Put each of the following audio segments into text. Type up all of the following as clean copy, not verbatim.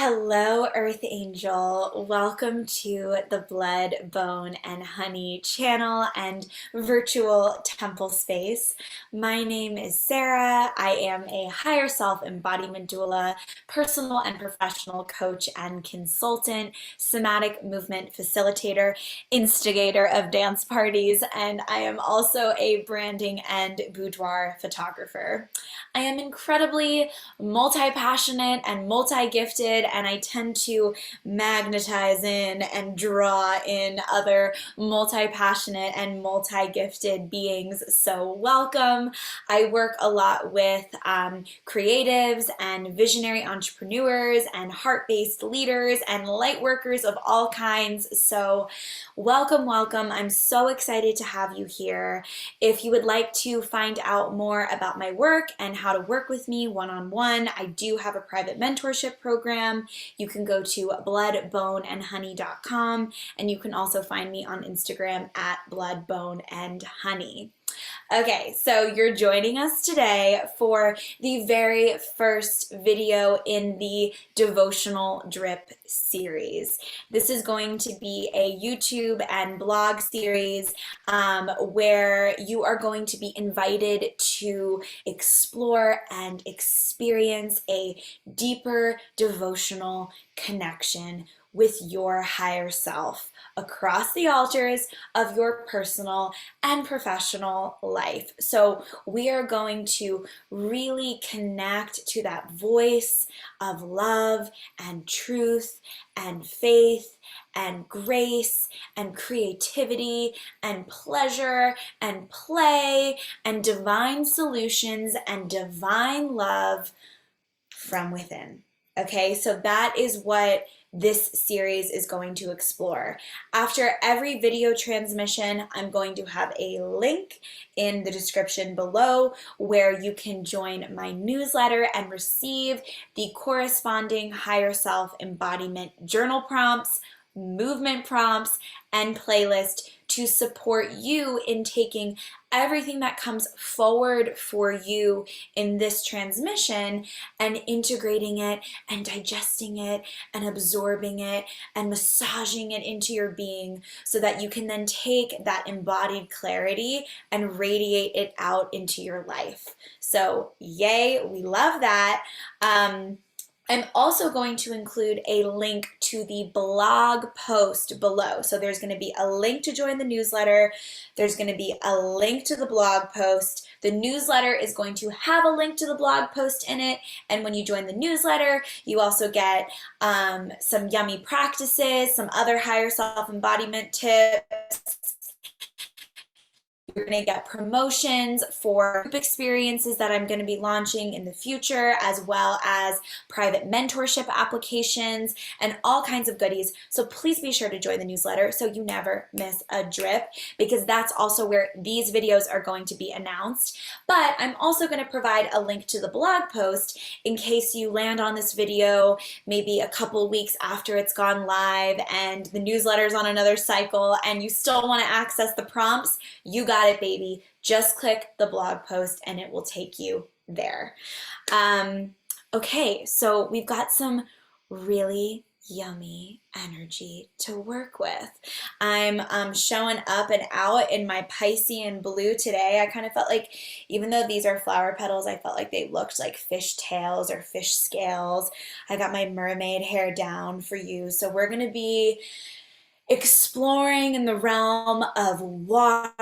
Hello, Earth Angel. Welcome to the Blood, Bone, and Honey channel and virtual temple space. My name is Sarah. I am a higher self embodiment doula, personal and professional coach and consultant, somatic movement facilitator, instigator of dance parties, and I am also a branding and boudoir photographer. I am incredibly multi-passionate and multi-gifted, and I tend to magnetize in and draw in other multi-passionate and multi-gifted beings. So welcome. I work a lot with creatives and visionary entrepreneurs and heart-based leaders and light workers of all kinds. So welcome, welcome. I'm so excited to have you here. If you would like to find out more about my work and how to work with me one-on-one, I do have a private mentorship program. You can go to bloodboneandhoney.com, and you can also find me on Instagram at bloodboneandhoney. Okay, so you're joining us today for the very first video in the Devotional Drip series. This is going to be a YouTube and blog series where you are going to be invited to explore and experience a deeper devotional connection with your higher self across the altars of your personal and professional life. So we are going to really connect to that voice of love and truth and faith and grace and creativity and pleasure and play and divine solutions and divine love from within. Okay, so that is what this series is going to explore. After every video transmission, I'm going to have a link in the description below where you can join my newsletter and receive the corresponding higher self embodiment journal prompts, movement prompts, and playlist to support you in taking everything that comes forward for you in this transmission and integrating it and digesting it and absorbing it and massaging it into your being so that you can then take that embodied clarity and radiate it out into your life. So yay, we love that. I'm also going to include a link to the blog post below. So there's going to be a link to join the newsletter. There's going to be a link to the blog post. The newsletter is going to have a link to the blog post in it. And when you join the newsletter, you also get some yummy practices, some other higher self-embodiment tips. You're going to get promotions for group experiences that I'm going to be launching in the future, as well as private mentorship applications and all kinds of goodies. So please be sure to join the newsletter so you never miss a drip, because that's also where these videos are going to be announced. But I'm also going to provide a link to the blog post in case you land on this video maybe a couple weeks after it's gone live and the newsletter's on another cycle and you still want to access the prompts. You got it, baby. Just click the blog post and it will take you there. Okay, so we've got some really yummy energy to work with. I'm showing up and out in my Piscean blue today. I kind of felt like, even though these are flower petals, I felt like they looked like fish tails or fish scales. I got my mermaid hair down for you. So we're going to be exploring in the realm of water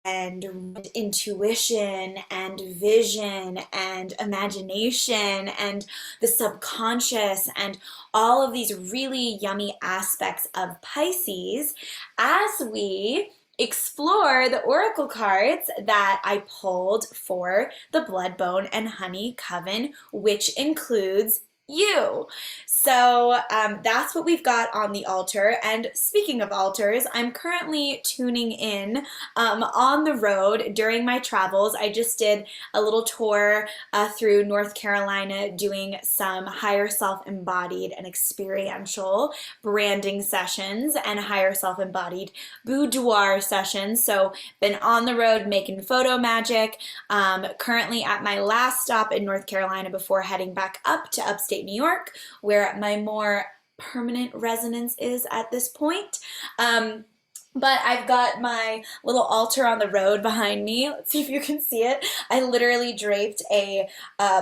and intuition and vision and imagination and the subconscious and all of these really yummy aspects of Pisces as we explore the oracle cards that I pulled for the Blood, Bone, and Honey coven, which includes you. So that's what we've got on the altar. And speaking of altars, I'm currently tuning in on the road during my travels. I just did a little tour through North Carolina doing some higher self embodied and experiential branding sessions and higher self embodied boudoir sessions. So been on the road making photo magic. Currently at my last stop in North Carolina before heading back up to upstate New York, where my more permanent residence is at this point. But I've got my little altar on the road behind me. Let's see if you can see it. I literally draped a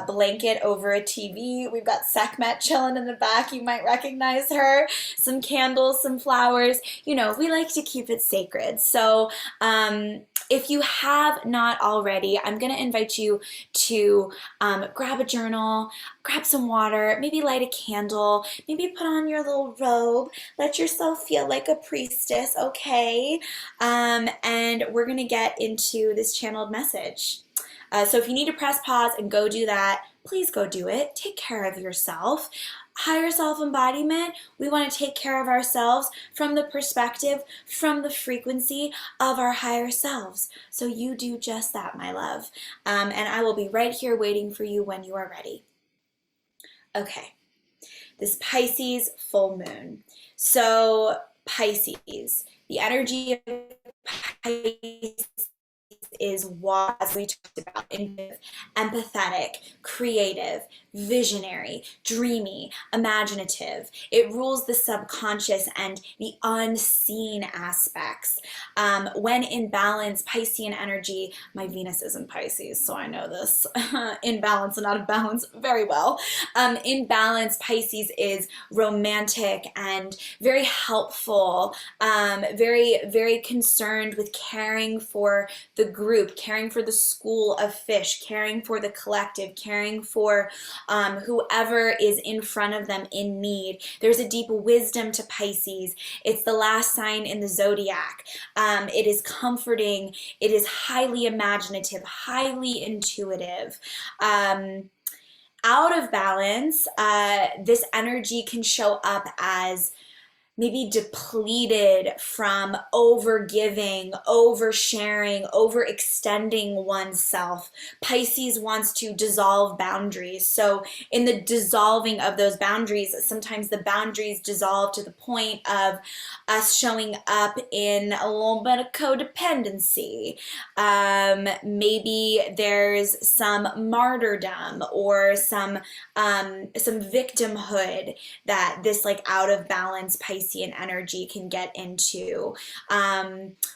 blanket over a TV. We've got Sekhmet chilling in the back. You might recognize her. Some candles, some flowers. You know, we like to keep it sacred. So if you have not already, I'm going to invite you to grab a journal, grab some water, maybe light a candle, maybe put on your little robe, let yourself feel like a priestess, okay? And we're going to get into this channeled message. So if you need to press pause and go do that, please go do it. Take care of yourself. Higher self-embodiment, we want to take care of ourselves from the perspective, from the frequency of our higher selves. So you do just that, my love. And I will be right here waiting for you when you are ready. Okay, this Pisces full moon. So Pisces, the energy of Pisces is what, as we talked about, empathetic, creative, visionary, dreamy, imaginative. It rules the subconscious and the unseen aspects. When in balance, Piscean energy, my Venus is in Pisces, so I know this. In balance and out of balance very well. In balance, Pisces is romantic and very helpful, very, very concerned with caring for the group, caring for the school of fish, caring for the collective, caring for whoever is in front of them in need. There's a deep wisdom to Pisces. It's the last sign in the zodiac. It is comforting. It is highly imaginative, highly intuitive. Out of balance, this energy can show up as maybe depleted from over-giving, oversharing, overextending oneself. Pisces wants to dissolve boundaries. So in the dissolving of those boundaries, sometimes the boundaries dissolve to the point of us showing up in a little bit of codependency. Maybe there's some martyrdom or some victimhood that this like out of balance Piscean energy can get into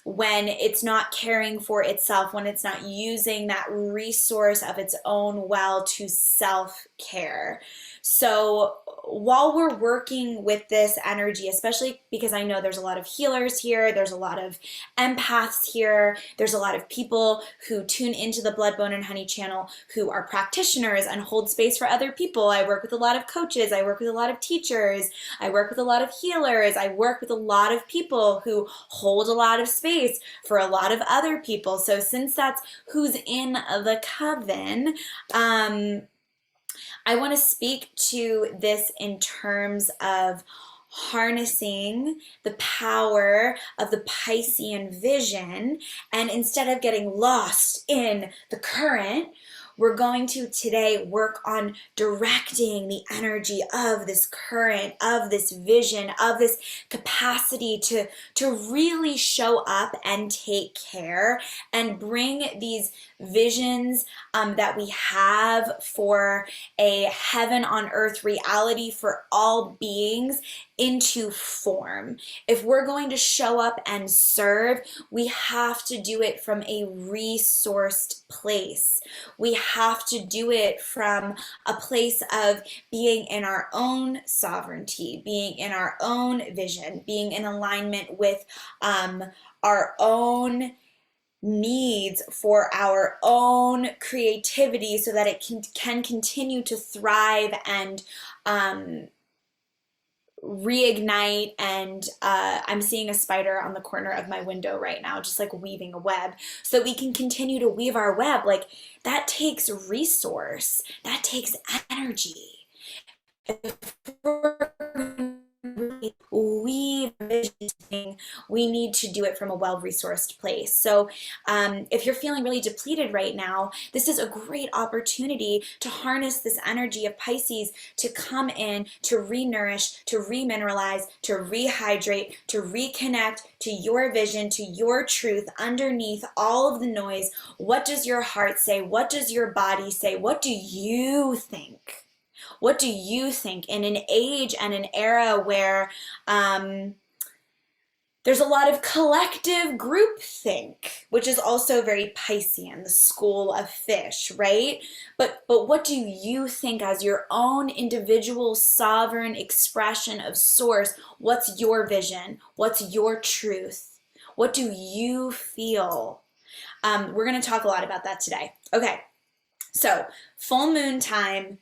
when it's not caring for itself, when it's not using that resource of its own well to self-care. So while we're working with this energy, especially because I know there's a lot of healers here, there's a lot of empaths here, there's a lot of people who tune into the Blood, Bone, and Honey channel who are practitioners and hold space for other people. I work with a lot of coaches, I work with a lot of teachers, I work with a lot of healers, I work with a lot of people who hold a lot of space for a lot of other people. So since that's who's in the coven, I want to speak to this in terms of harnessing the power of the Piscean vision, and instead of getting lost in the current, we're going to today work on directing the energy of this current, of this vision, of this capacity to really show up and take care and bring these visions that we have for a heaven on earth reality for all beings into form. If we're going to show up and serve, we have to do it from a resourced place. We have to do it from a place of being in our own sovereignty, being in our own vision, being in alignment with our own needs for our own creativity so that it can continue to thrive and reignite. And I'm seeing a spider on the corner of my window right now, just like weaving a web, so that we can continue to weave our web. Like that takes resource, that takes energy. we vision, we need to do it from a well-resourced place. So if you're feeling really depleted right now, this is a great opportunity to harness this energy of Pisces to come in, to re-nourish, to remineralize, to rehydrate, to reconnect to your vision, to your truth underneath all of the noise. What does your heart say? What does your body say? What do you think? What do you think in an age and an era where there's a lot of collective groupthink, which is also very Piscean, the school of fish, right? But what do you think as your own individual sovereign expression of source? What's your vision? What's your truth? What do you feel? We're going to talk a lot about that today. Okay, so full moon time.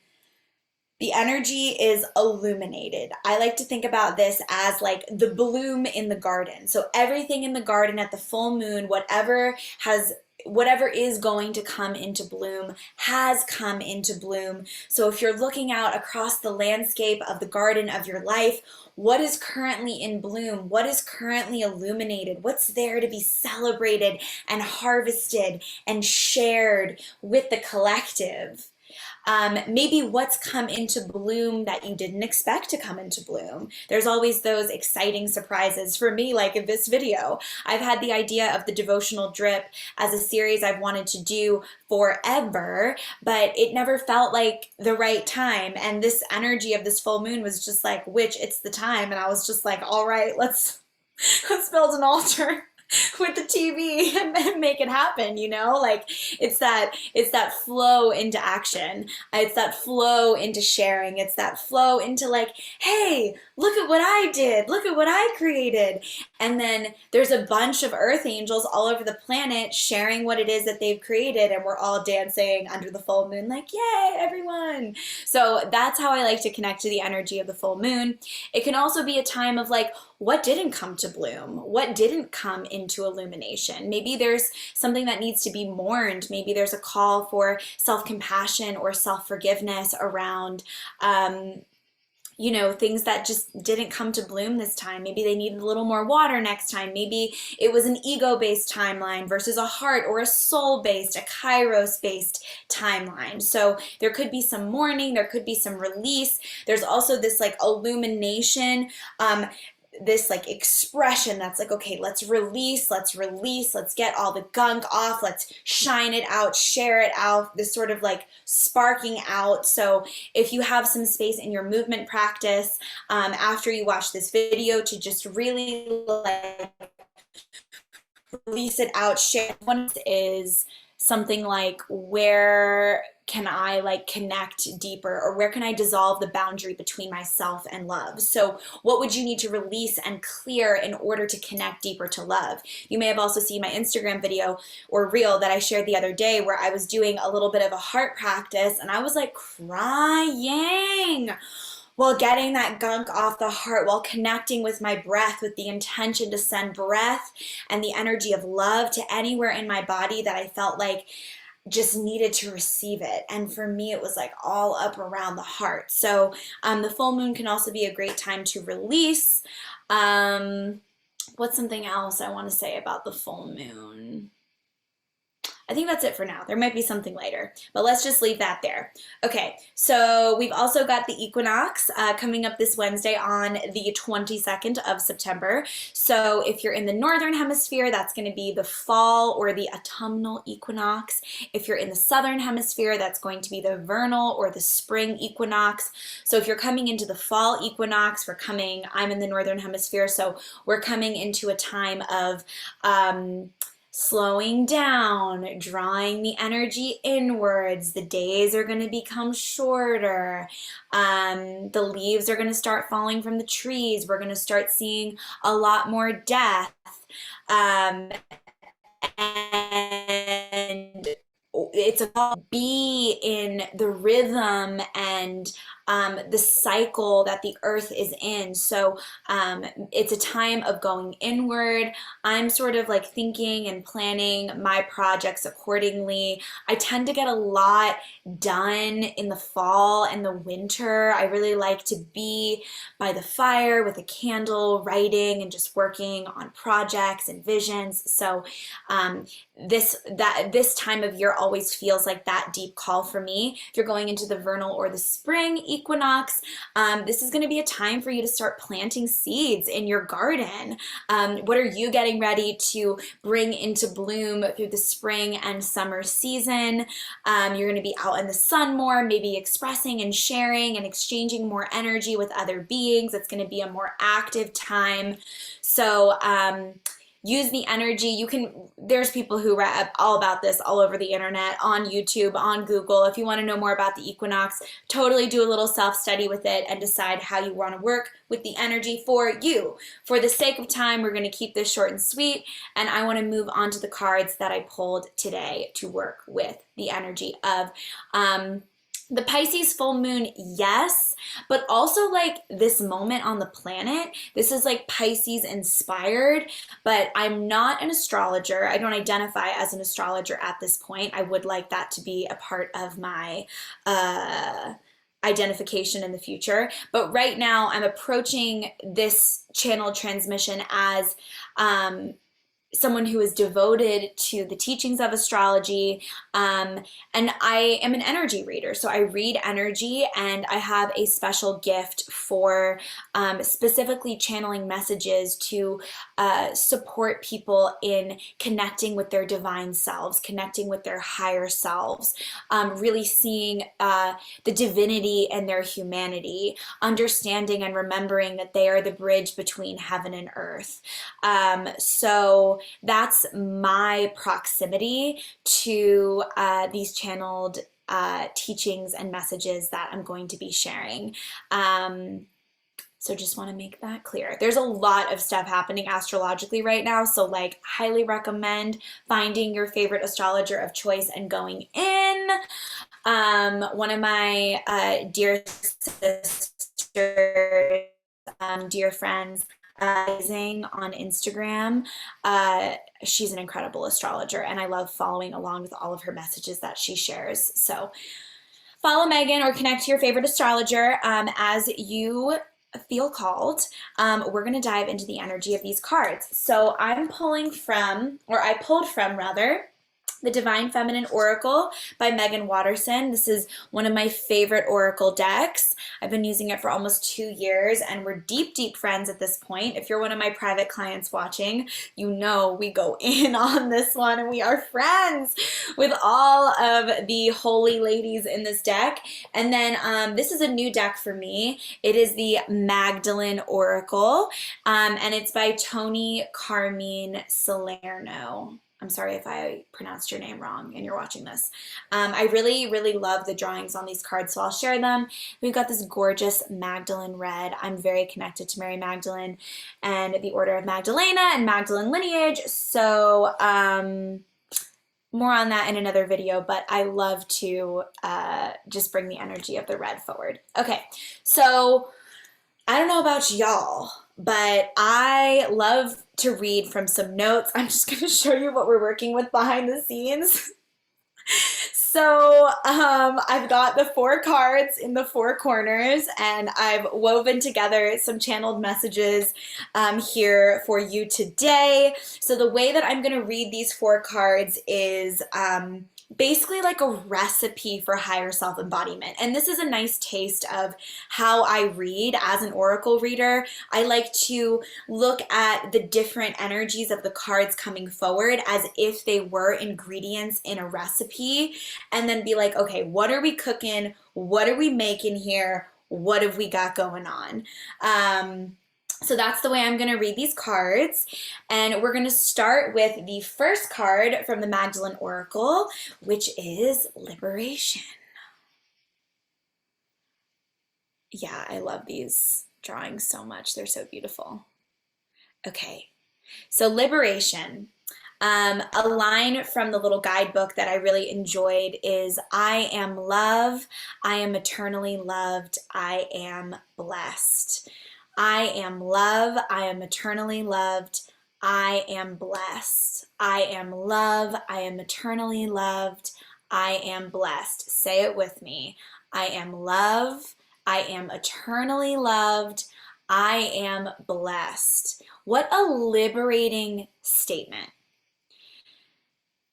The energy is illuminated. I like to think about this as like the bloom in the garden. So everything in the garden at the full moon, whatever is going to come into bloom has come into bloom. So if you're looking out across the landscape of the garden of your life, what is currently in bloom? What is currently illuminated? What's there to be celebrated and harvested and shared with the collective? Maybe what's come into bloom that you didn't expect to come into bloom. There's always those exciting surprises. For me, like in this video, I've had the idea of the Devotional Drip as a series I've wanted to do forever, but it never felt like the right time. And this energy of this full moon was just like, it's the time. And I was just like, all right, let's build an altar with the TV and make it happen, like it's that flow into action. It's that flow into sharing. It's that flow into like, hey, look at what I did. Look at what I created. And then there's a bunch of earth angels all over the planet sharing what it is that they've created. And we're all dancing under the full moon, like, yay, everyone. So that's how I like to connect to the energy of the full moon. It can also be a time of like, what didn't come to bloom? What didn't come into illumination? Maybe there's something that needs to be mourned. Maybe there's a call for self-compassion or self-forgiveness around things that just didn't come to bloom this time. Maybe they needed a little more water next time. Maybe it was an ego-based timeline versus a heart or a soul-based, a kairos-based timeline. So there could be some mourning, there could be some release. There's also this like illumination, this like expression that's like, okay, let's release, let's get all the gunk off, let's shine it out, share it out, this sort of like sparking out. So if you have some space in your movement practice after you watch this video to just really like release it out, share. One is something like, where can I like connect deeper, or where can I dissolve the boundary between myself and love? So what would you need to release and clear in order to connect deeper to love? You may have also seen my Instagram video or reel that I shared the other day where I was doing a little bit of a heart practice and I was like crying while getting that gunk off the heart, while connecting with my breath with the intention to send breath and the energy of love to anywhere in my body that I felt like just needed to receive it. And for me, it was like all up around the heart. So the full moon can also be a great time to release. What's something else I want to say about the full moon? I think that's it for now. There might be something later, but let's just leave that there. Okay, so we've also got the Equinox coming up this Wednesday on the 22nd of September. So if you're in the Northern Hemisphere, that's going to be the fall or the autumnal equinox. If you're in the Southern Hemisphere, that's going to be the vernal or the spring equinox. So if you're coming into the fall equinox, I'm in the Northern Hemisphere, so we're coming into a time of slowing down, drawing the energy inwards. The days are going to become shorter. The leaves are going to start falling from the trees. We're going to start seeing a lot more death. And it's about be in the rhythm and the cycle that the earth is in. So it's a time of going inward. I'm sort of like thinking and planning my projects accordingly. I tend to get a lot done in the fall and the winter. I really like to be by the fire with a candle, writing and just working on projects and visions. So this time of year always feels like that deep call for me. If you're going into the vernal or the spring equinox, this is going to be a time for you to start planting seeds in your garden. What are you getting ready to bring into bloom through the spring and summer season? You're going to be out in the sun more, maybe expressing and sharing and exchanging more energy with other beings. It's going to be a more active time. So use the energy. There's people who write all about this all over the internet, on YouTube, on Google. If you want to know more about the equinox, totally do a little self-study with it and decide how you want to work with the energy for you. For the sake of time, we're going to keep this short and sweet, and I want to move on to the cards that I pulled today to work with the energy of the Pisces full moon, yes, but also like this moment on the planet. This is like Pisces inspired, but I'm not an astrologer. I don't identify as an astrologer at this point. I would like that to be a part of my identification in the future. But right now I'm approaching this channel transmission as someone who is devoted to the teachings of astrology, and I am an energy reader. So I read energy, and I have a special gift for specifically channeling messages to support people in connecting with their divine selves, connecting with their higher selves, really seeing the divinity in their humanity, understanding and remembering that they are the bridge between heaven and earth. So that's my proximity to these channeled teachings and messages that I'm going to be sharing. So just want to make that clear. There's a lot of stuff happening astrologically right now, so like highly recommend finding your favorite astrologer of choice and going in. One of my dear sisters, dear friends, on Instagram. She's an incredible astrologer, and I love following along with all of her messages that she shares. So follow Megan or connect to your favorite astrologer as you feel called. We're going to dive into the energy of these cards. So I pulled from rather, The Divine Feminine Oracle by Megan Watterson. This is one of my favorite oracle decks. I've been using it for almost 2 years, and we're deep, deep friends at this point. If you're one of my private clients watching, you know we go in on this one, and we are friends with all of the holy ladies in this deck. And then this is a new deck for me. It is the Magdalene Oracle, and it's by Tony Carmine Salerno. I'm sorry if I pronounced your name wrong and you're watching this. I really, really love the drawings on these cards, so I'll share them. We've got this gorgeous Magdalene red. I'm very connected to Mary Magdalene and the Order of Magdalena and Magdalene lineage, so more on that in another video, but I love to just bring the energy of the red forward. Okay, so I don't know about y'all, but I love to read from some notes. I'm just going to show you what we're working with behind the scenes. So I've got the 4 cards in the 4 corners, and I've woven together some channeled messages here for you today. So the way that I'm going to read these 4 cards is basically like a recipe for higher self-embodiment. And this is a nice taste of how I read as an oracle reader. I like to look at the different energies of the cards coming forward as if they were ingredients in a recipe, and then be like, okay, what are we cooking? What are we making here? What have we got going on? So that's the way I'm going to read these cards, and we're going to start with the first card from the Magdalene Oracle, which is Liberation. Yeah, I love these drawings so much. They're so beautiful. Okay, so Liberation. A line from the little guidebook that I really enjoyed is, I am love, I am eternally loved, I am blessed. I am love, I am eternally loved, I am blessed. I am love, I am eternally loved, I am blessed. Say it with me. I am love, I am eternally loved, I am blessed. What a liberating statement.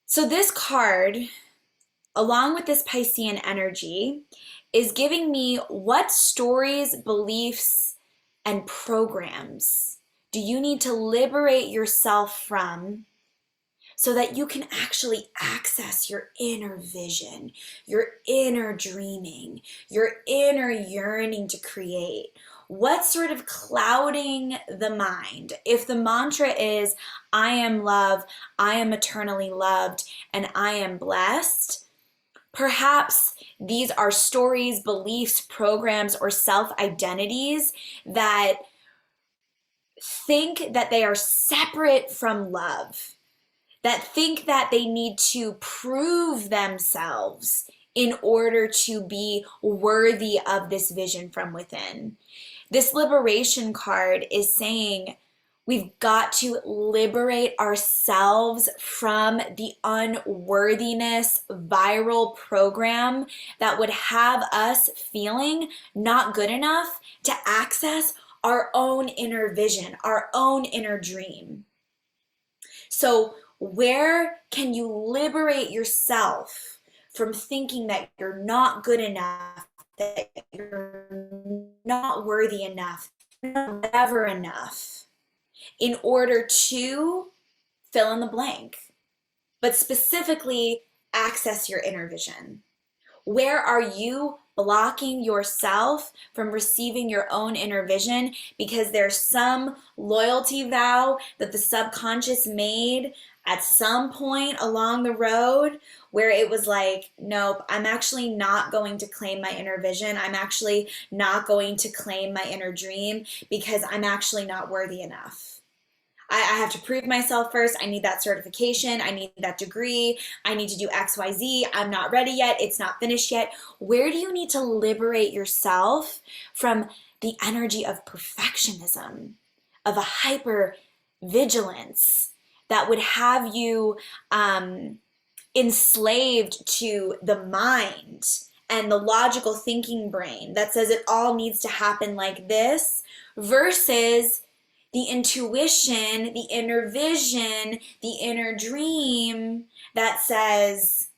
So this card, along with this Piscean energy, is giving me what stories, beliefs, and programs do you need to liberate yourself from so that you can actually access your inner vision, your inner dreaming, your inner yearning to create? What's sort of clouding the mind? If the mantra is, I am love, I am eternally loved, and I am blessed, perhaps these are stories, beliefs, programs, or self-identities that think that they are separate from love, that think that they need to prove themselves in order to be worthy of this vision from within. This liberation card is saying we've got to liberate ourselves from the unworthiness viral program that would have us feeling not good enough to access our own inner vision, our own inner dream. So where can you liberate yourself from thinking that you're not good enough, that you're not worthy enough, never enough, in order to fill in the blank, but specifically access your inner vision? Where are you blocking yourself from receiving your own inner vision because there's some loyalty vow that the subconscious made at some point along the road where it was like, nope, I'm actually not going to claim my inner vision. I'm actually not going to claim my inner dream because I'm actually not worthy enough. I have to prove myself first. I need that certification. I need that degree. I need to do XYZ. I'm not ready yet. It's not finished yet. Where do you need to liberate yourself from the energy of perfectionism, of a hyper vigilance that would have you enslaved to the mind and the logical thinking brain that says it all needs to happen like this, versus the intuition, the inner vision, the inner dream that says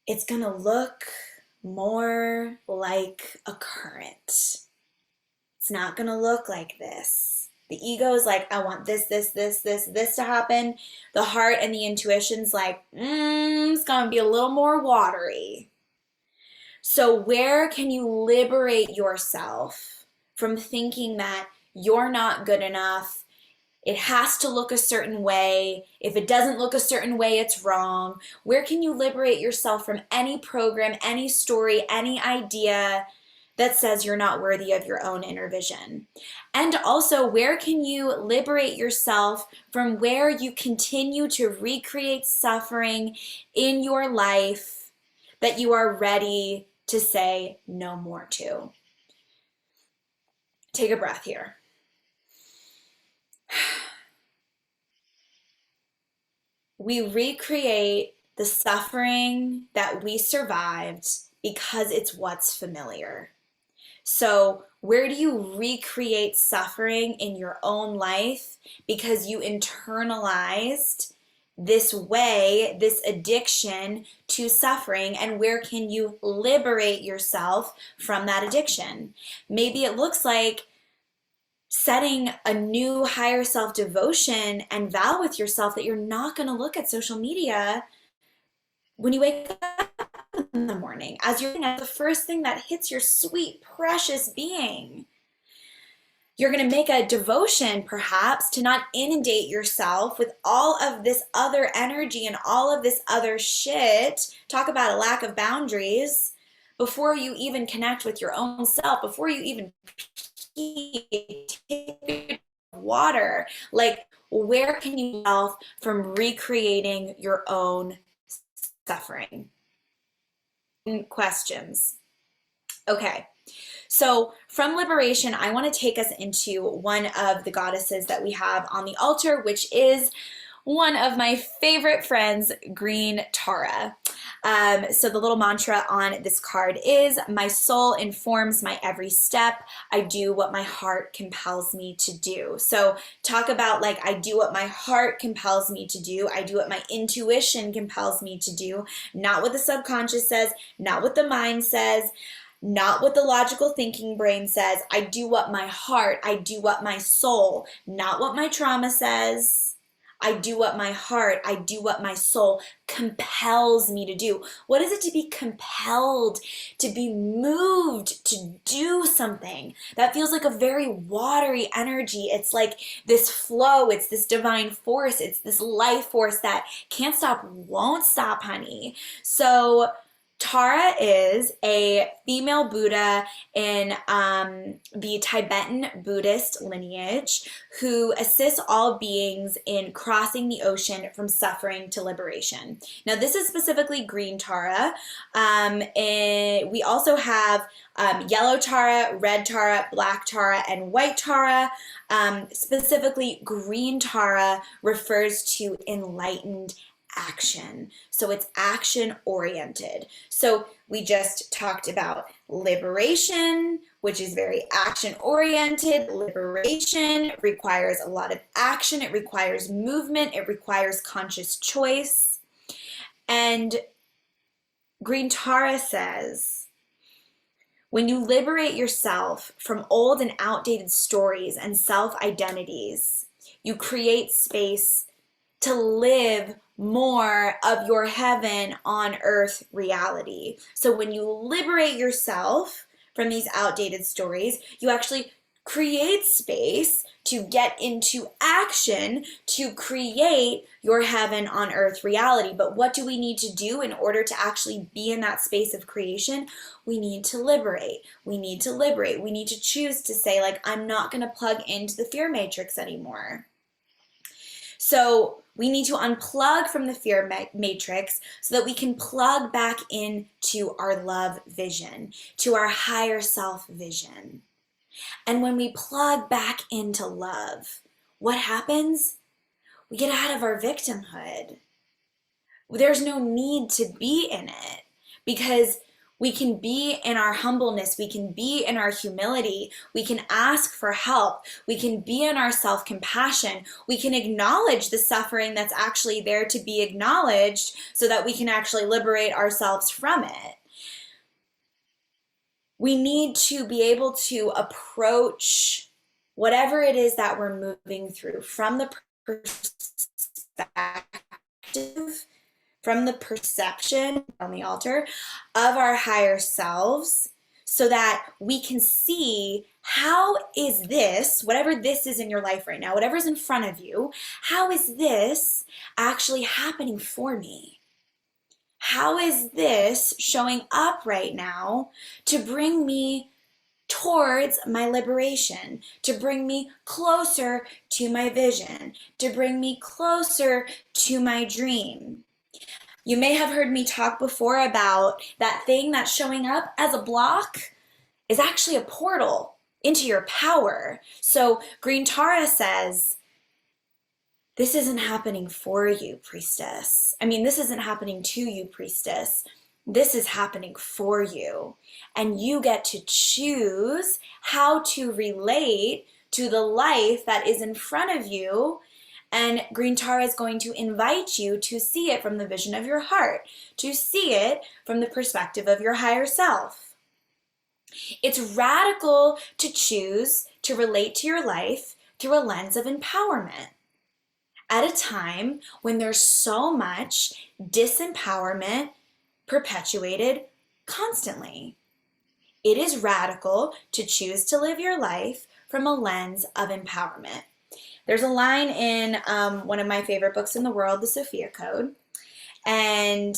it's gonna look more like a current. It's not gonna look like this. The ego is like, I want this to happen. The heart and the intuition's like, it's gonna be a little more watery. So where can you liberate yourself from thinking that you're not good enough? It has to look a certain way. If it doesn't look a certain way, it's wrong. Where can you liberate yourself from any program, any story, any idea that says you're not worthy of your own inner vision? And also, where can you liberate yourself from where you continue to recreate suffering in your life that you are ready to say no more to? Take a breath here. We recreate the suffering that we survived because it's what's familiar. So where do you recreate suffering in your own life because you internalized this way, this addiction to suffering, and where can you liberate yourself from that addiction? Maybe it looks like setting a new higher self devotion and vow with yourself that you're not going to look at social media when you wake up in the morning, as you're the first thing that hits your sweet, precious being. You're going to make a devotion, perhaps, to not inundate yourself with all of this other energy and all of this other shit. Talk about a lack of boundaries before you even connect with your own self, before you even take water. Like, Where can you help from recreating your own suffering? Questions. Okay. So from liberation, I want to take us into one of the goddesses that we have on the altar, which is one of my favorite friends, Green Tara. So the little mantra on this card is, my soul informs my every step. I do what my heart compels me to do. So talk about like, I do what my heart compels me to do. I do what my intuition compels me to do, not what the subconscious says, not what the mind says, not what the logical thinking brain says. I do what my heart, I do what my soul, not what my trauma says. I do what my heart, I do what my soul compels me to do. What is it to be compelled, to be moved to do something? That feels like a very watery energy. It's like this flow, it's this divine force, it's this life force that can't stop, won't stop, honey. So Tara is a female Buddha in the Tibetan Buddhist lineage who assists all beings in crossing the ocean from suffering to liberation. Now, this is specifically green Tara. We also have yellow Tara, red Tara, black Tara, and white Tara. Specifically, green Tara refers to enlightened action. So it's action oriented. So we just talked about liberation, which is very action oriented. Liberation requires a lot of action. It requires movement. It requires conscious choice. And Green Tara says, when you liberate yourself from old and outdated stories and self-identities, you create space to live more of your heaven on earth reality. So when you liberate yourself from these outdated stories, you actually create space to get into action to create your heaven on earth reality. But what do we need to do in order to actually be in that space of creation? We need to liberate. We need to liberate. We need to choose to say, like, I'm not going to plug into the fear matrix anymore. So we need to unplug from the fear matrix so that we can plug back into our love vision, to our higher self vision. And when we plug back into love, what happens? We get out of our victimhood. There's no need to be in it because we can be in our humbleness, we can be in our humility, we can ask for help, we can be in our self-compassion, we can acknowledge the suffering that's actually there to be acknowledged so that we can actually liberate ourselves from it. We need to be able to approach whatever it is that we're moving through from the perspective, from the perception on the altar of our higher selves, so that we can see, how is this, whatever this is in your life right now, whatever's in front of you, how is this actually happening for me? How is this showing up right now to bring me towards my liberation, to bring me closer to my vision, to bring me closer to my dream? You may have heard me talk before about that thing that's showing up as a block is actually a portal into your power. So Green Tara says, this isn't happening for you, priestess. I mean, this isn't happening to you, priestess. This is happening for you. And you get to choose how to relate to the life that is in front of you. And Green Tara is going to invite you to see it from the vision of your heart, to see it from the perspective of your higher self. It's radical to choose to relate to your life through a lens of empowerment at a time when there's so much disempowerment perpetuated constantly. It is radical to choose to live your life from a lens of empowerment. There's a line in one of my favorite books in the world, The Sophia Code, and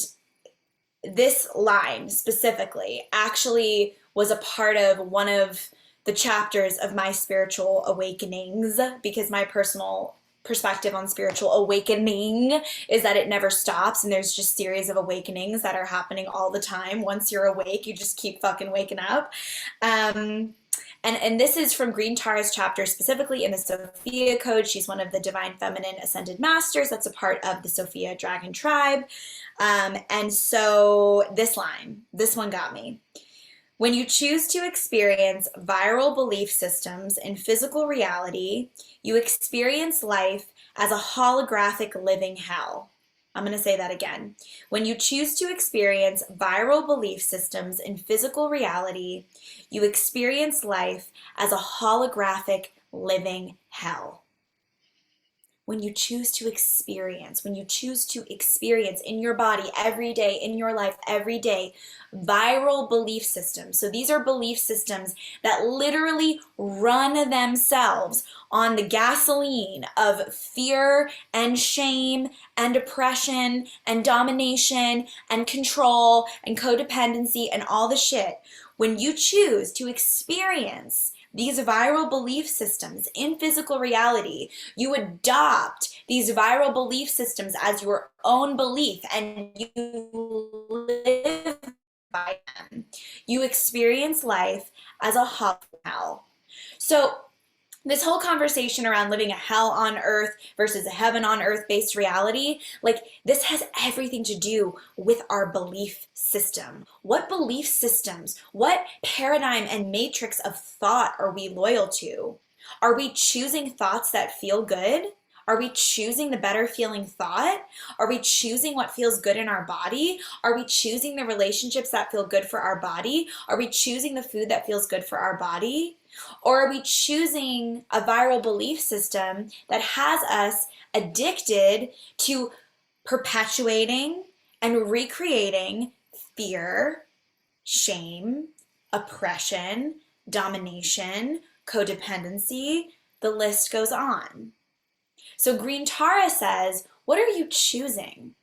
this line specifically actually was a part of one of the chapters of my spiritual awakenings, because my personal perspective on spiritual awakening is that it never stops, and there's just series of awakenings that are happening all the time. Once you're awake, you just keep fucking waking up. And this is from Green Tara's chapter, specifically in the Sophia Code. She's one of the Divine Feminine Ascended Masters that's a part of the Sophia Dragon Tribe. And so this one got me. When you choose to experience viral belief systems in physical reality, you experience life as a holographic living hell. I'm going to say that again. When you choose to experience viral belief systems in physical reality, you experience life as a holographic living hell. When you choose to experience in your body every day, in your life every day, viral belief systems. So these are belief systems that literally run themselves on the gasoline of fear and shame and oppression and domination and control and codependency and all the shit. When you choose to experience these viral belief systems in physical reality, you adopt these viral belief systems as your own belief and you live by them. You experience life as a hell. So this whole conversation around living a hell on earth versus a heaven on earth based reality, like this has everything to do with our belief system. What belief systems, what paradigm and matrix of thought are we loyal to? Are we choosing thoughts that feel good? Are we choosing the better feeling thought? Are we choosing what feels good in our body? Are we choosing the relationships that feel good for our body? Are we choosing the food that feels good for our body? Or are we choosing a viral belief system that has us addicted to perpetuating and recreating fear, shame, oppression, domination, codependency? The list goes on. So Green Tara says, what are you choosing?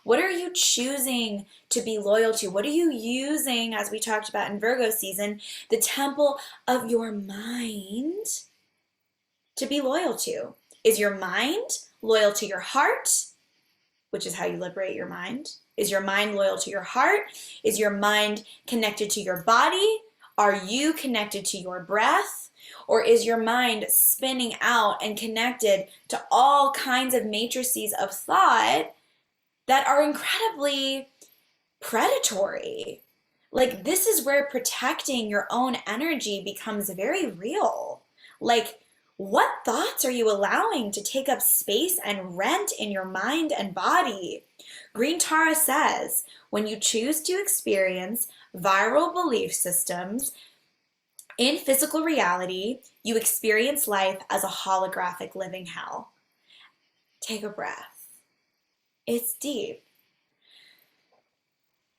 What are you choosing to be loyal to? What are you using, as we talked about in Virgo season, the temple of your mind to be loyal to? Is your mind loyal to your heart, which is how you liberate your mind? Is your mind loyal to your heart? Is your mind connected to your body? Are you connected to your breath? Or is your mind spinning out and connected to all kinds of matrices of thought that are incredibly predatory? Like, this is where protecting your own energy becomes very real. Like, what thoughts are you allowing to take up space and rent in your mind and body? Green Tara says, when you choose to experience viral belief systems in physical reality, you experience life as a holographic living hell. Take a breath. It's deep.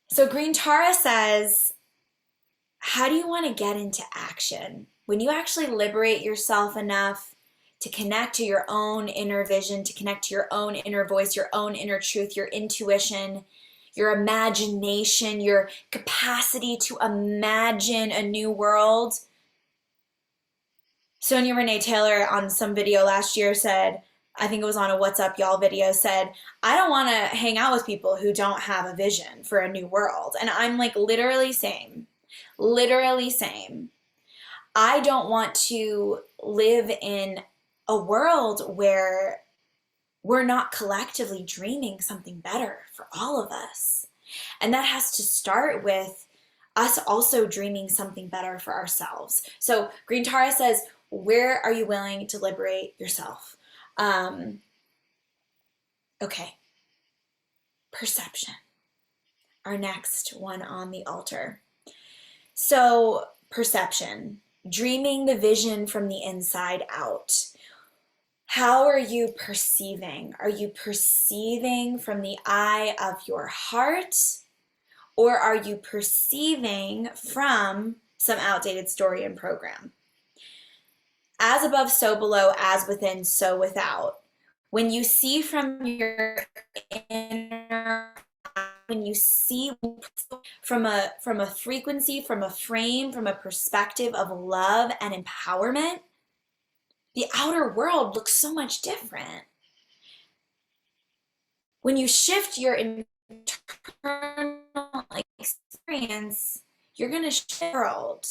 So Green Tara says, how do you want to get into action? When you actually liberate yourself enough to connect to your own inner vision, to connect to your own inner voice, your own inner truth, your intuition, your imagination, your capacity to imagine a new world. Sonia Renee Taylor on some video last year said, I think it was on a What's Up Y'all video, said, I don't want to hang out with people who don't have a vision for a new world. And I'm like, literally same. I don't want to live in a world where we're not collectively dreaming something better for all of us. And that has to start with us also dreaming something better for ourselves. So Green Tara says, where are you willing to liberate yourself? Okay. Perception. Our next one on the altar. So perception, dreaming the vision from the inside out. How are you perceiving? Are you perceiving from the eye of your heart? Or are you perceiving from some outdated story and program? As above, so below, as within, so without. When you see from your inner, when you see from a frequency, from a frame, from a perspective of love and empowerment, the outer world looks so much different. when you shift your internal experience, you're going to shift the world.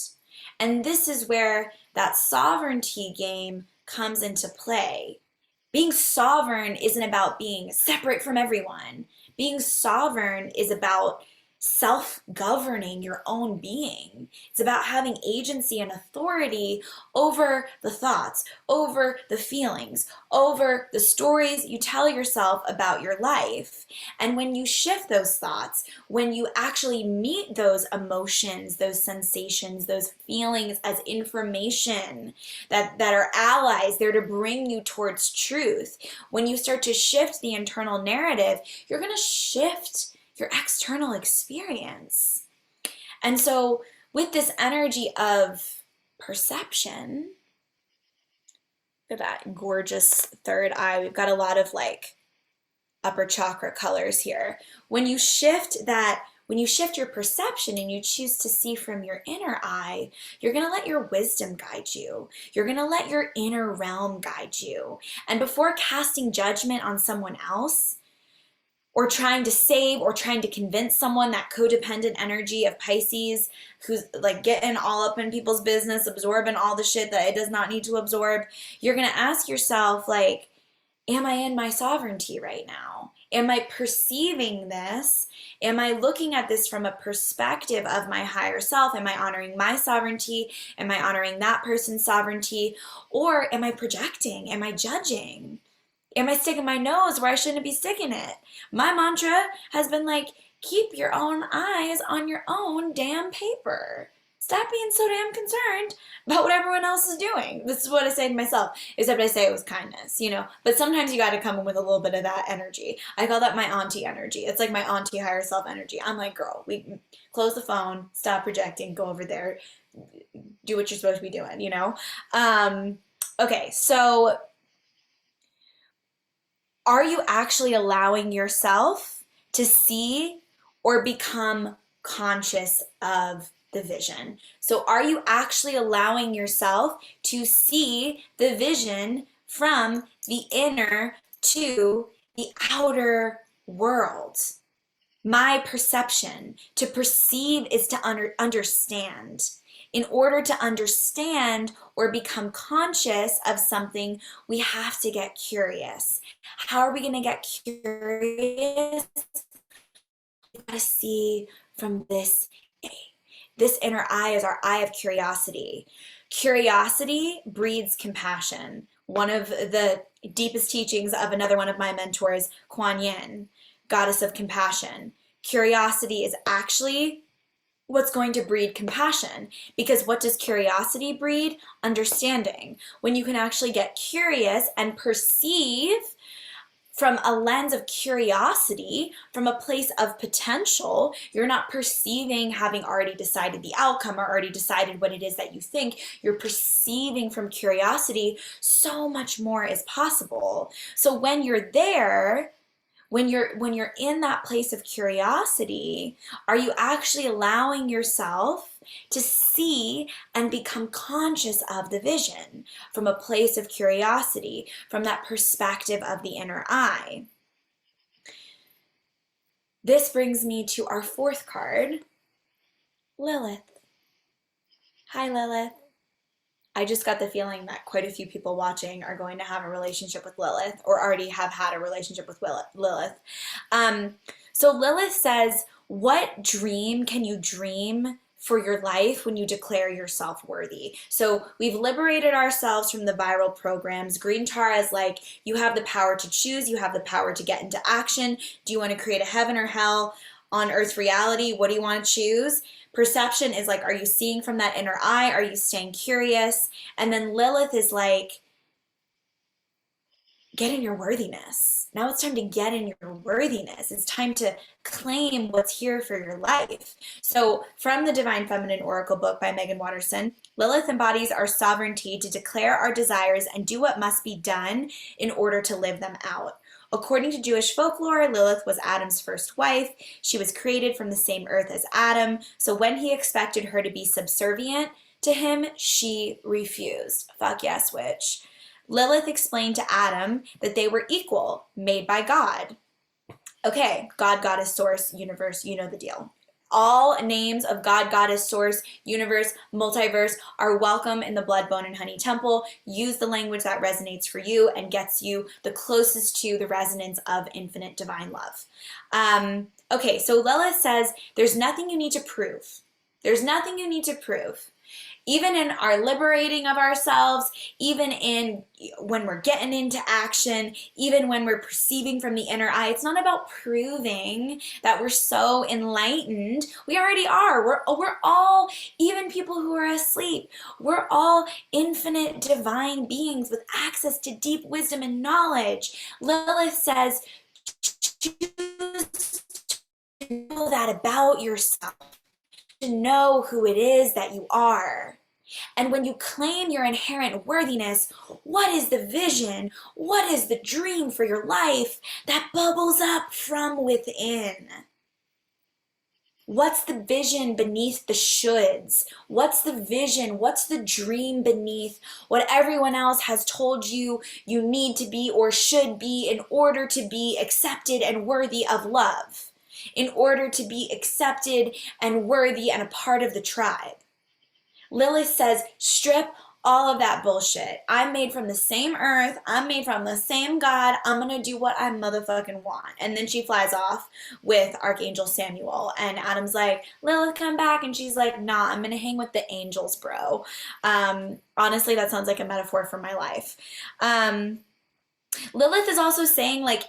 And this is where that sovereignty game comes into play. Being sovereign isn't about being separate from everyone. Being sovereign is about self-governing your own being. It's about having agency and authority over the thoughts, over the feelings, over the stories you tell yourself about your life. And when you shift those thoughts, when you actually meet those emotions, those sensations, those feelings as information that are allies, they're to bring you towards truth. When you start to shift the internal narrative, you're going to shift your external experience. And so with this energy of perception, look at that gorgeous third eye. We've got a lot of like upper chakra colors here. When you shift your perception and you choose to see from your inner eye, you're going to let your wisdom guide you. You're going to let your inner realm guide you. And before casting judgment on someone else, or trying to save or trying to convince someone, that codependent energy of Pisces, who's like getting all up in people's business, absorbing all the shit that it does not need to absorb, you're going to ask yourself, like, am I in my sovereignty right now? Am I perceiving this? Am I looking at this from a perspective of my higher self? Am I honoring my sovereignty? Am I honoring that person's sovereignty? Or am I projecting? Am I judging? Am I sticking my nose where I shouldn't be sticking it? My mantra has been like, keep your own eyes on your own damn paper. Stop being so damn concerned about what everyone else is doing. This is what I say to myself, except I say it with kindness, you know. But sometimes you got to come in with a little bit of that energy. I call that my auntie energy. It's like my auntie higher self energy. I'm like, girl, we close the phone, stop projecting, go over there, do what you're supposed to be doing, you know. Okay, so are you actually allowing yourself to see or become conscious of the vision? So are you actually allowing yourself to see the vision from the inner to the outer world? My perception, to perceive is to understand. In order to understand or become conscious of something, we have to get curious. How are we going to get curious? We got to see from this eye. This inner eye is our eye of curiosity. Curiosity breeds compassion. One of the deepest teachings of another one of my mentors, Kuan Yin, goddess of compassion. Curiosity is actually what's going to breed compassion, because what does curiosity breed? Understanding. When you can actually get curious and perceive from a lens of curiosity, from a place of potential, you're not perceiving having already decided the outcome or already decided what it is that you think. You're perceiving from curiosity. So much more is possible. So when you're there, when you're in that place of curiosity, are you actually allowing yourself to see and become conscious of the vision from a place of curiosity, from that perspective of the inner eye? This brings me to our fourth card, Lilith. Hi, Lilith. I just got the feeling that quite a few people watching are going to have a relationship with Lilith, or already have had a relationship with Lilith. So Lilith says, what dream can you dream for your life when you declare yourself worthy? So we've liberated ourselves from the viral programs. Green Tara is like, you have the power to choose. You have the power to get into action. Do you want to create a heaven or hell on earth's reality? What do you want to choose? Perception is like, are you seeing from that inner eye? Are you staying curious? And then Lilith is like, get in your worthiness. Now it's time to get in your worthiness. It's time to claim what's here for your life. So from the Divine Feminine Oracle book by Megan Watterson, Lilith embodies our sovereignty to declare our desires and do what must be done in order to live them out. According to Jewish folklore, Lilith was Adam's first wife. She was created from the same earth as Adam. So when he expected her to be subservient to him, she refused. Fuck yes, witch. Lilith explained to Adam that they were equal, made by God. Okay, God, Goddess, Source, Universe, you know the deal. All names of God, Goddess, Source, Universe, Multiverse are welcome in the Blood, Bone, and Honey Temple. Use the language that resonates for you and gets you the closest to the resonance of infinite divine love. Okay, so Lilith says there's nothing you need to prove. There's nothing you need to prove. Even in our liberating of ourselves, even in when we're getting into action, even when we're perceiving from the inner eye, it's not about proving that we're so enlightened. We already are. We're all, even people who are asleep, we're all infinite divine beings with access to deep wisdom and knowledge. Lilith says, choose to know that about yourself, to know who it is that you are. And when you claim your inherent worthiness, what is the vision? What is the dream for your life that bubbles up from within? What's the vision beneath the shoulds? What's the vision? What's the dream beneath what everyone else has told you you need to be or should be in order to be accepted and worthy of love? In order to be accepted and worthy and a part of the tribe. Lilith says, strip all of that bullshit. I'm made from the same earth. I'm made from the same God. I'm going to do what I motherfucking want. And then she flies off with Archangel Samuel. And Adam's like, Lilith, come back. And she's like, nah, I'm going to hang with the angels, bro. Honestly, that sounds like a metaphor for my life. Lilith is also saying, like,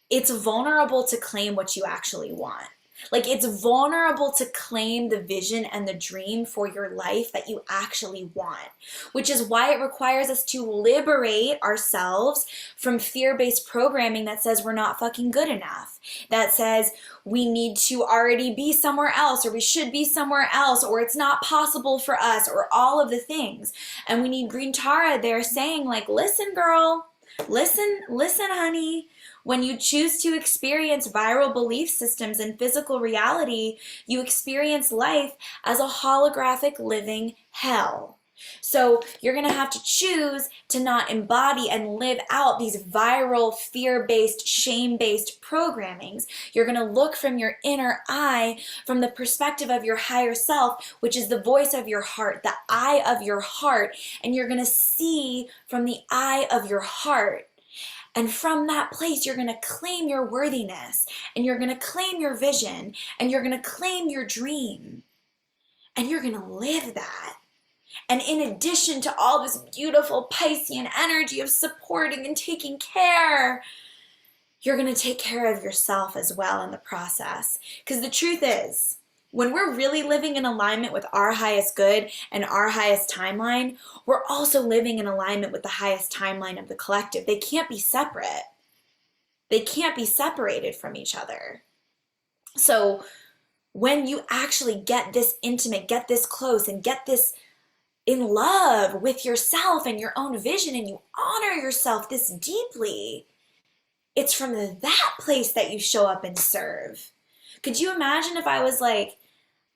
it's vulnerable to claim what you actually want. Like, it's vulnerable to claim the vision and the dream for your life that you actually want, which is why it requires us to liberate ourselves from fear-based programming that says we're not fucking good enough, that says we need to already be somewhere else, or we should be somewhere else, or it's not possible for us, or all of the things. And we need Green Tara there saying, like, listen, girl, listen, honey. When you choose to experience viral belief systems in physical reality, you experience life as a holographic living hell. So you're going to have to choose to not embody and live out these viral, fear-based, shame-based programmings. You're going to look from your inner eye, from the perspective of your higher self, which is the voice of your heart, the eye of your heart, and you're going to see from the eye of your heart. And from that place, you're going to claim your worthiness, and you're going to claim your vision, and you're going to claim your dream, and you're going to live that. And in addition to all this beautiful Piscean energy of supporting and taking care, you're going to take care of yourself as well in the process. Because the truth is, when we're really living in alignment with our highest good and our highest timeline, we're also living in alignment with the highest timeline of the collective. They can't be separate. They can't be separated from each other. So when you actually get this intimate, get this close, and get this in love with yourself and your own vision, and you honor yourself this deeply, it's from that place that you show up and serve. Could you imagine if I was like,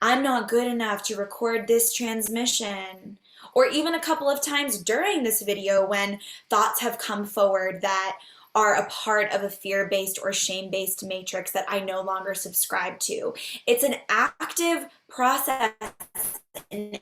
I'm not good enough to record this transmission? Or even a couple of times during this video when thoughts have come forward that are a part of a fear-based or shame-based matrix that I no longer subscribe to. It's an active process in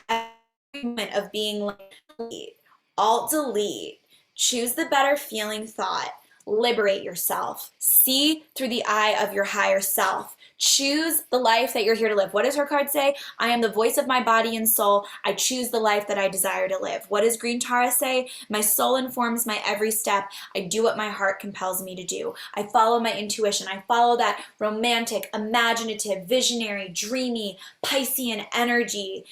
every moment of being like, alt delete, choose the better feeling thought, liberate yourself, see through the eye of your higher self. Choose the life that you're here to live. What does her card say? I am the voice of my body and soul. I choose the life that I desire to live. What does Green Tara say? My soul informs my every step. I do what my heart compels me to do. I follow my intuition. I follow that romantic, imaginative, visionary, dreamy, Piscean energy.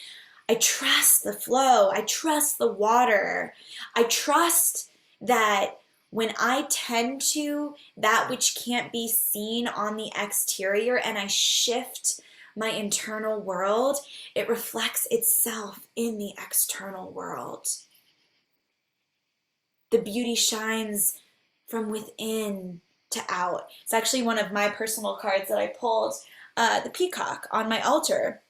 I trust the flow. I trust the water. I trust that when I tend to that which can't be seen on the exterior and I shift my internal world, it reflects itself in the external world. The beauty shines from within to out. It's actually one of my personal cards that I pulled, the peacock on my altar.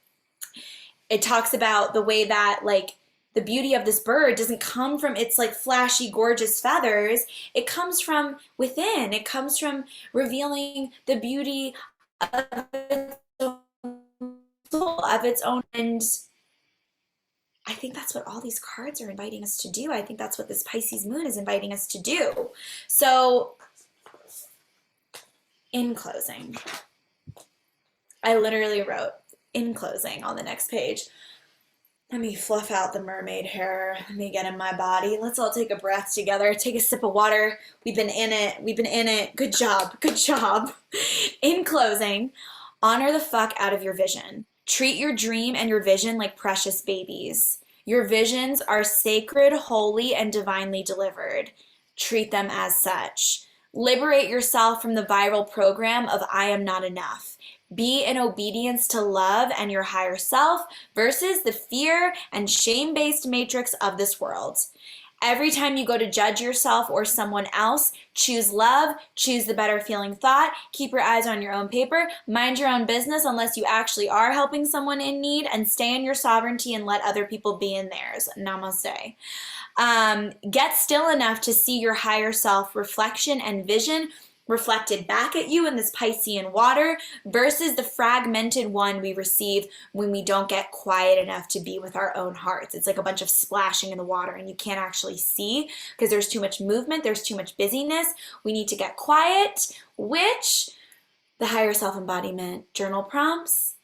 It talks about the way that, like, the beauty of this bird doesn't come from its like flashy, gorgeous feathers. It comes from within. It comes from revealing the beauty of its own soul, of its own. And I think that's what all these cards are inviting us to do. I think that's what this Pisces moon is inviting us to do. So, in closing, I literally wrote, in closing, on the next page. Let me fluff out the mermaid hair. Let me get in my body. Let's all take a breath together. Take a sip of water. We've been in it. We've been in it. Good job. Good job. In closing, honor the fuck out of your vision. Treat your dream and your vision like precious babies. Your visions are sacred, holy, and divinely delivered. Treat them as such. Liberate yourself from the viral program of I am not enough. Be in obedience to love and your higher self versus the fear and shame-based matrix of this world. Every time you go to judge yourself or someone else, choose love, choose the better feeling thought, keep your eyes on your own paper, mind your own business unless you actually are helping someone in need, and stay in your sovereignty and let other people be in theirs. Namaste. Get still enough to see your higher self reflection and vision reflected back at you in this Piscean water versus the fragmented one we receive when we don't get quiet enough to be with our own hearts. It's like a bunch of splashing in the water and you can't actually see because there's too much movement, there's too much busyness. We need to get quiet, which the higher self embodiment journal prompts,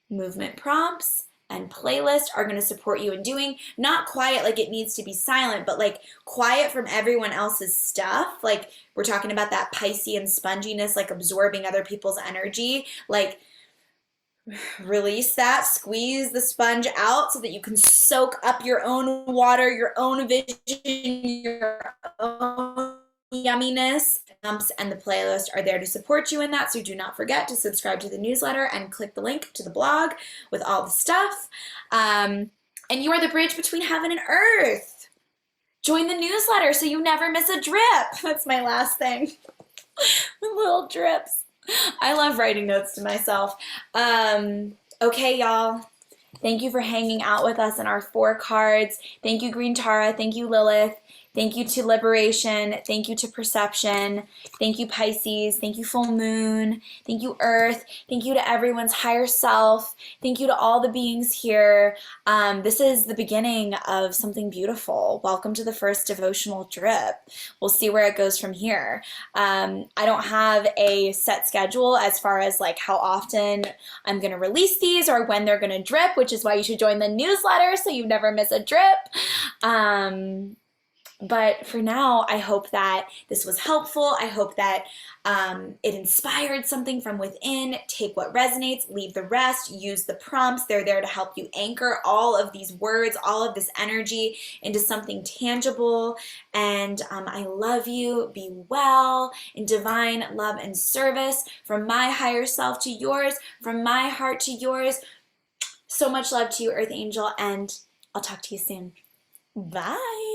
movement prompts, and playlist are going to support you in doing. Not quiet like it needs to be silent, but like quiet from everyone else's stuff. Like we're talking about that Piscean sponginess, like absorbing other people's energy. Like release that, squeeze the sponge out so that you can soak up your own water, your own vision, your own yumminess. And the playlist are there to support you in that, so do not forget to subscribe to the newsletter and click the link to the blog with all the stuff. And you are the bridge between heaven and earth. Join the newsletter so you never miss a drip. That's my last thing. Little drips. I love writing notes to myself. Okay, y'all. Thank you for hanging out with us in our 4 cards. Thank you, Green Tara. Thank you, Lilith. Thank you to Liberation. Thank you to Perception. Thank you, Pisces. Thank you, Full Moon. Thank you, Earth. Thank you to everyone's higher self. Thank you to all the beings here. This is the beginning of something beautiful. Welcome to the first Devotional Drip. We'll see where it goes from here. I don't have a set schedule as far as like how often I'm going to release these or when they're going to drip, which is why you should join the newsletter so you never miss a drip. But for now, I hope that this was helpful. I hope that it inspired something from within. Take what resonates, leave the rest, use the prompts. They're there to help you anchor all of these words, all of this energy into something tangible. And I love you. Be well in divine love and service from my higher self to yours, from my heart to yours. So much love to you, Earth Angel, and I'll talk to you soon. Bye.